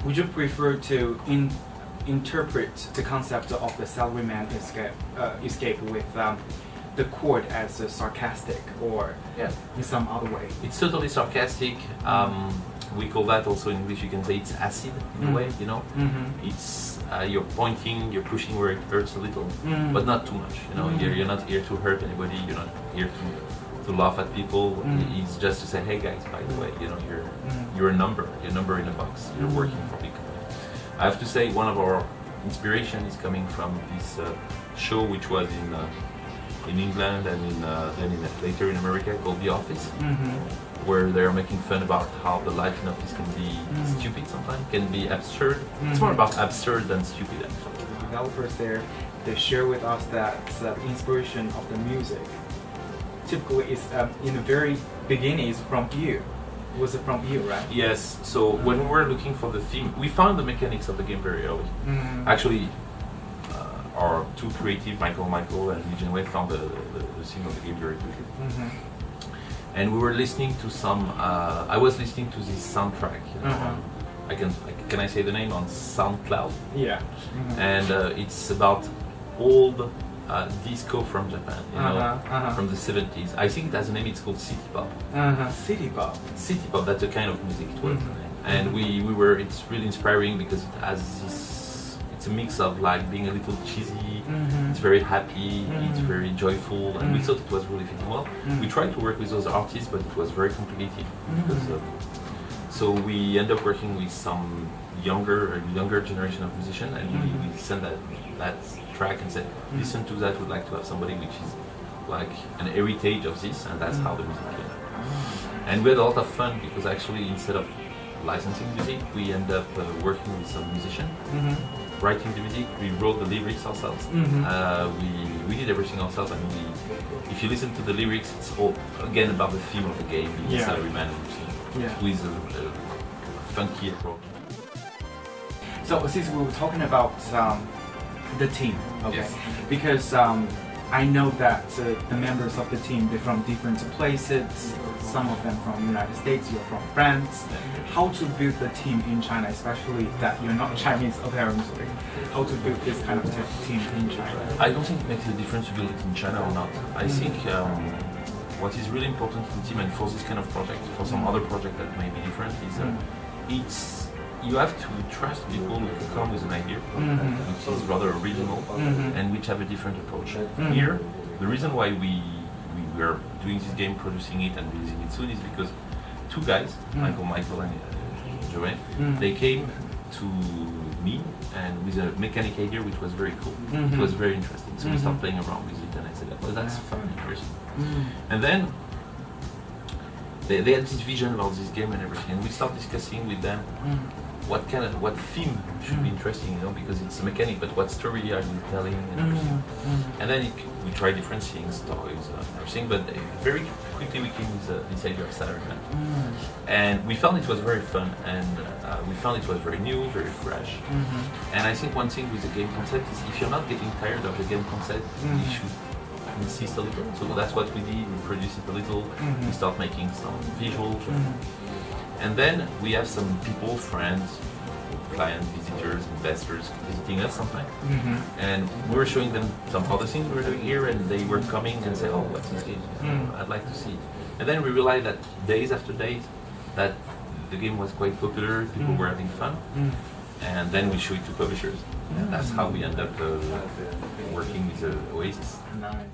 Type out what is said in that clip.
would you prefer to interpret the concept of the salaryman escape with the chord as sarcastic, or in some other way? It's totally sarcastic. We call that also in English, you can say it's acid in a way, you know. It's you're pointing, you're pushing where it hurts a little, but not too much, you know. You're not here to hurt anybody, you're not here to laugh at people. It's just to say, hey guys, by the way, you know, you're a number in a box, you're working for big company. I have to say, one of our inspiration is coming from this show which was in England and later in America, called The Office, where they're making fun about how the life in office can be stupid sometimes, can be absurd. It's more about absurd than stupid, actually. The developers there, they share with us that the inspiration of the music typically is in the very beginning is from you. Was it from you, right? Yes. So when we were looking for the theme, we found the mechanics of the game very early. Actually, our two creative, Michael and Julien, found the theme of the game very quickly. And we were listening to some. I was listening to this soundtrack. You know, can I say the name on SoundCloud? Yeah. And it's about old disco from Japan, you know, from the 70s. I think it has a name. It's called city pop. City pop. City pop. That's the kind of music it was. And we were. It's really inspiring because it has this. It's a mix of like being a little cheesy. It's very happy. It's very joyful, and we thought it was really fitting well. We tried to work with those artists, but it was very complicated because. So we end up working with some younger generation of musicians, and we sent that track and said, listen to that, we'd like to have somebody which is like an heritage of this, and that's how the music came. And we had a lot of fun because actually instead of licensing music, we end up working with some musician, writing the music, we wrote the lyrics ourselves, we did everything ourselves, and if you listen to the lyrics, it's all again about the theme of the game, the salaryman with a funky approach. So since we were talking about the team, because I know that the members of the team, they're from different places, some of them from the United States, you're from France. How to build the team in China, especially that you're not Chinese apparently, how to build this kind of team in China? I don't think it makes a difference to build it in China or not. I think what is really important in the team, and for this kind of project, for some other project that may be different, is you have to trust people who come with an idea, which is rather original, and which have a different approach. Here, the reason why we are doing this game, producing it and releasing it soon is because two guys, Michael and Julien, they came to me and with a mechanic idea which was very cool. It was very interesting. So we started playing around with it, and I said, well, that's fun, interesting. And then they had this vision about this game and everything, and we started discussing with them what theme should be interesting, you know, because it's a mechanic, but what story are you telling and everything. And then we tried different things, toys, everything, but very quickly we came with this idea of salaryman. And we found it was very fun, and we found it was very new, very fresh. And I think one thing with the game concept is if you're not getting tired of the game concept, you should insist a little. So that's what we did. We produced it a little. We start making some visuals. And then we have some people, friends, clients, visitors, investors visiting us sometimes. And we were showing them some other things we were doing here, and they were coming and say, oh, what's this game? I'd like to see it. And then we realized that days after days that the game was quite popular, people were having fun. And then we show it to publishers. And that's how we end up working with Oasis. Nice.